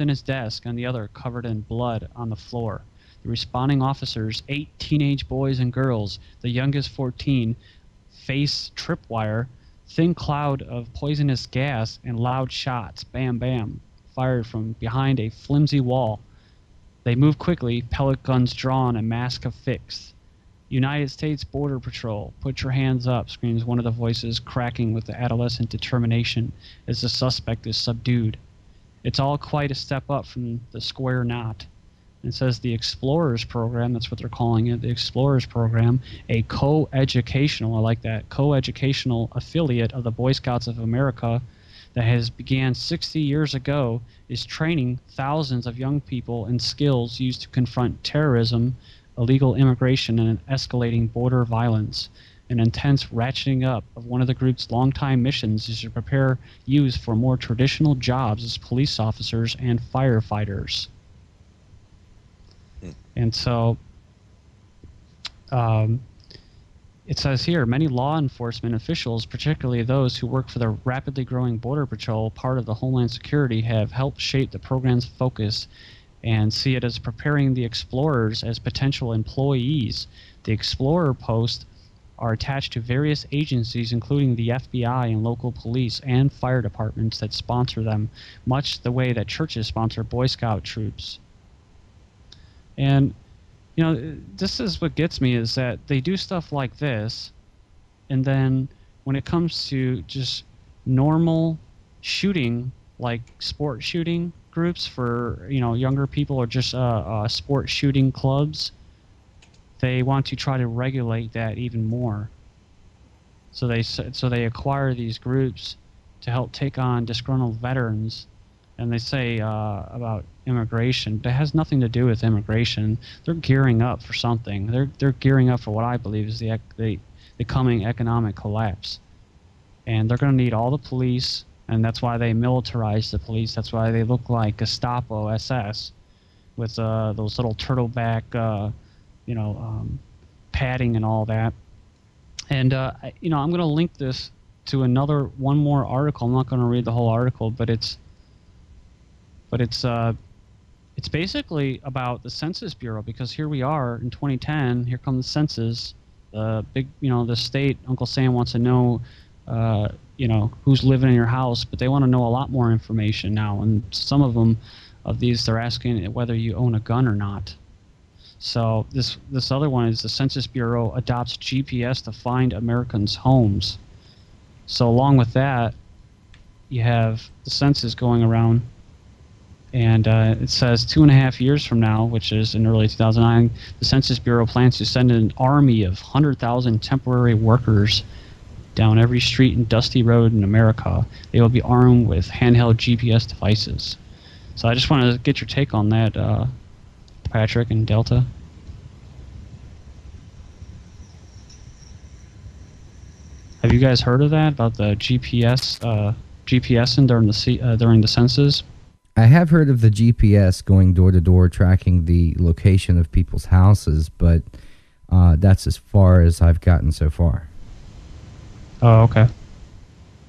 in his desk and the other covered in blood on the floor. The responding officers, 8 teenage boys and girls, the youngest 14, face tripwire, thin cloud of poisonous gas, and loud shots, bam, bam, fired from behind a flimsy wall. They move quickly, pellet guns drawn, and mask affixed. United States Border Patrol, put your hands up, screams one of the voices, cracking with adolescent determination as the suspect is subdued. It's all quite a step up from the square knot. It says the Explorers Program, that's what they're calling it, the Explorers Program, a co-educational, I like that, co-educational affiliate of the Boy Scouts of America that has began 60 years ago, is training thousands of young people in skills used to confront terrorism, illegal immigration, and escalating border violence. An intense ratcheting up of one of the group's longtime missions is to prepare youth for more traditional jobs as police officers and firefighters. And so it says here, many law enforcement officials, particularly those who work for the rapidly growing Border Patrol, part of the Homeland Security, have helped shape the program's focus and see it as preparing the explorers as potential employees. The Explorer posts are attached to various agencies, including the FBI and local police and fire departments that sponsor them, much the way that churches sponsor Boy Scout troops. And, you know, this is what gets me, is that they do stuff like this, and then when it comes to just normal shooting, like sport shooting groups for, you know, younger people, or just sport shooting clubs, they want to try to regulate that even more. So they acquire these groups to help take on disgruntled veterans, and they say about immigration, but it has nothing to do with immigration. They're gearing up for something. They're gearing up for what I believe is the coming economic collapse, and they're going to need all the police, and that's why they militarize the police. That's why they look like Gestapo SS with those little turtleback, padding and all that. And I'm going to link this to one more article. I'm not going to read the whole article, but it's basically about the Census Bureau, because here we are in 2010. Here comes the census. The state. Uncle Sam wants to know, who's living in your house, but they want to know a lot more information now. And some of these, they're asking whether you own a gun or not. So this other one is the Census Bureau adopts GPS to find Americans' homes. So along with that, you have the census going around. And it says 2.5 years from now, which is in early 2009, the Census Bureau plans to send an army of 100,000 temporary workers down every street and dusty road in America. They will be armed with handheld GPS devices. So I just wanted to get your take on that, Patrick and Delta. Have you guys heard of that, about the GPSing during the census? I have heard of the GPS going door to door, tracking the location of people's houses, but that's as far as I've gotten so far. Oh, okay.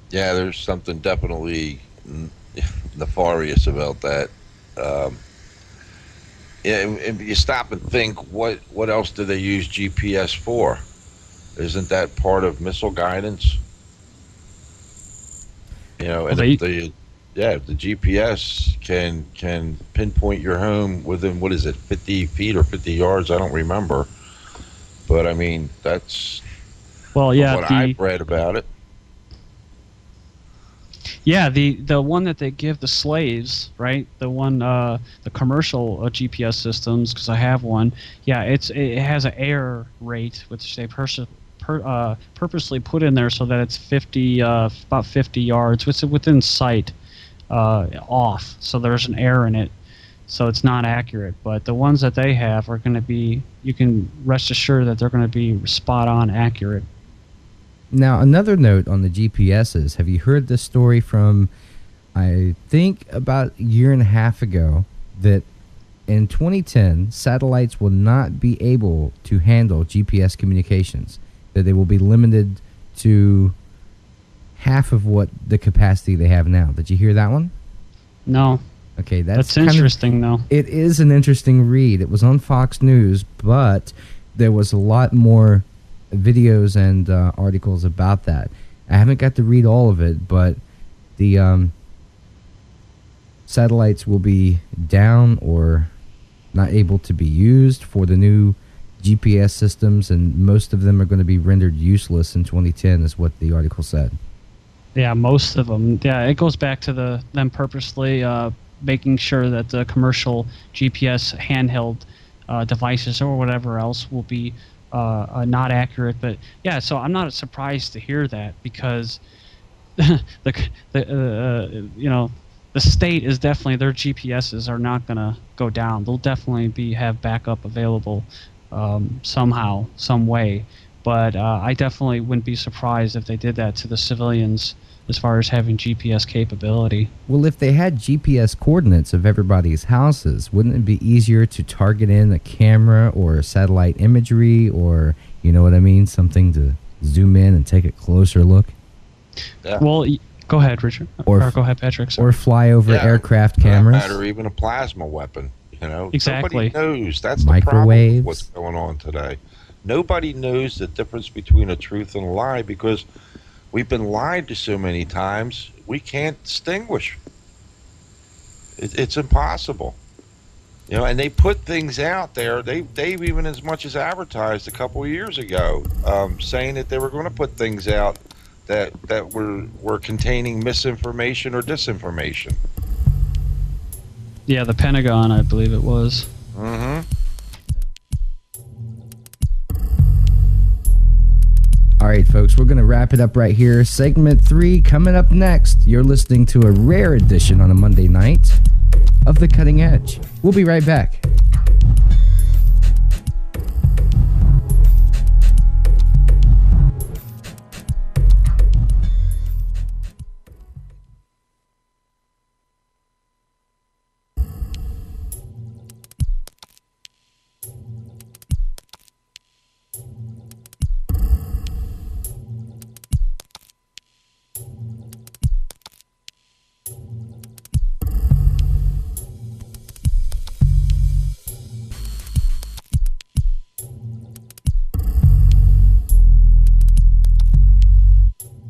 Yeah, there's something definitely nefarious about that. If you stop and think, what else do they use GPS for? Isn't that part of missile guidance? And if the GPS can pinpoint your home within, 50 feet or 50 yards? I don't remember. But, I mean, that's what I've read about it. Yeah, the one that they give the slaves, right? The one, the commercial GPS systems, because I have one. Yeah, it has an error rate, which they purposely put in there so that it's about 50 yards, which is within sight. Off, so there's an error in it, so it's not accurate. But the ones that they have are going to be, you can rest assured that they're going to be spot on accurate. Now, another note on the GPSs. Have you heard this story from, I think, about a year and a half ago, that in 2010 satellites will not be able to handle GPS communications, that they will be limited to half of what the capacity they have now? Did you hear that one? No. Okay, that's interesting, though. It is an interesting read. It was on Fox News, but there was a lot more videos and articles about that. I haven't got to read all of it, but the satellites will be down or not able to be used for the new GPS systems, and most of them are going to be rendered useless in 2010, is what the article said. Yeah, most of them. Yeah, it goes back to them purposely making sure that the commercial GPS handheld devices or whatever else will be not accurate. But yeah, so I'm not surprised to hear that, because the state is definitely, their GPSs are not going to go down. They'll definitely have backup available somehow, some way. But I definitely wouldn't be surprised if they did that to the civilians as far as having GPS capability. Well, if they had GPS coordinates of everybody's houses, wouldn't it be easier to target in a camera or satellite imagery, or, you know what I mean, something to zoom in and take a closer look? Yeah. Well, go ahead, Richard. Or go ahead, Patrick. Sorry. Or fly over aircraft cameras. Or even a plasma weapon. Exactly. Nobody knows. That's the Microwaves. problem with what's going on today. Nobody knows the difference between a truth and a lie, because we've been lied to so many times, we can't distinguish. It's impossible. And they put things out there. They've even as much as advertised a couple of years ago, saying that they were going to put things out that were containing misinformation or disinformation. Yeah, the Pentagon, I believe it was. Mm-hmm. All right, folks, we're going to wrap it up right here. Segment 3 coming up next. You're listening to a rare edition on a Monday night of The Cutting Edge. We'll be right back.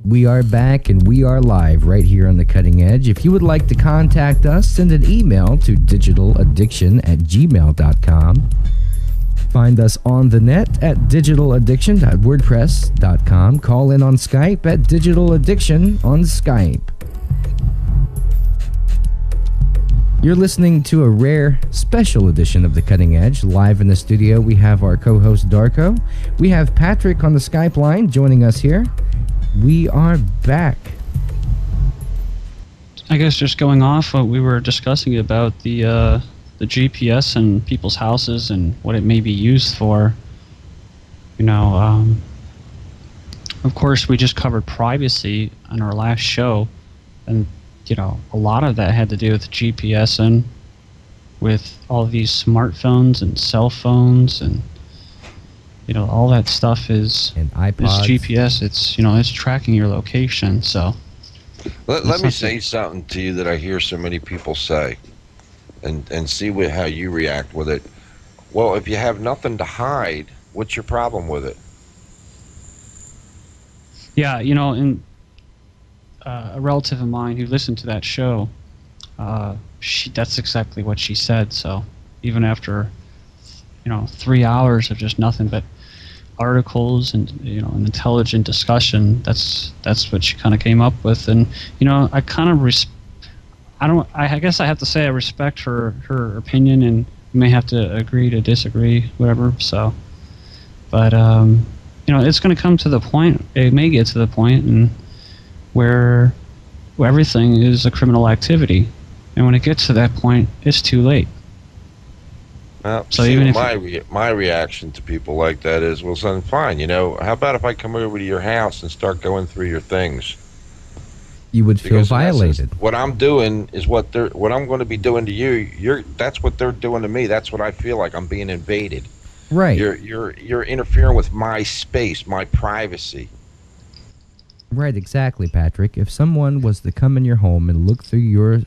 We are back and we are live right here on The Cutting Edge. If you would like to contact us, send an email to digitaladdiction@gmail.com. Find us on the net at digitaladdiction.wordpress.com. Call in on Skype at digitaladdiction on Skype. You're listening to a rare special edition of The Cutting Edge. Live in the studio, we have our co-host Darko. We have Patrick on the Skype line joining us here. We are back. I guess just going off what we were discussing about the GPS in people's houses and what it may be used for. Of course, we just covered privacy on our last show, and a lot of that had to do with GPS and with all of these smartphones and cell phones, and all that stuff is GPS. It's tracking your location. So let me say something to you that I hear so many people say, and see how you react with it. Well, if you have nothing to hide, what's your problem with it? Yeah, and a relative of mine who listened to that show, that's exactly what she said. So even after 3 hours of just nothing but articles and an intelligent discussion, that's what she kind of came up with. And I kind of I guess I have to say I respect her opinion, and we may have to agree to disagree, whatever. So, but it's going to come to the point. It may get to the point and where everything is a criminal activity, and when it gets to that point, it's too late. Well, so even my reaction to people like that is, well, son, fine. How about if I come over to your house and start going through your things? You would feel violated. What I'm doing is what I'm going to be doing to you. That's what they're doing to me. That's what I feel like. I'm being invaded. Right. You're interfering with my space, my privacy. Right, exactly, Patrick. If someone was to come in your home and look through your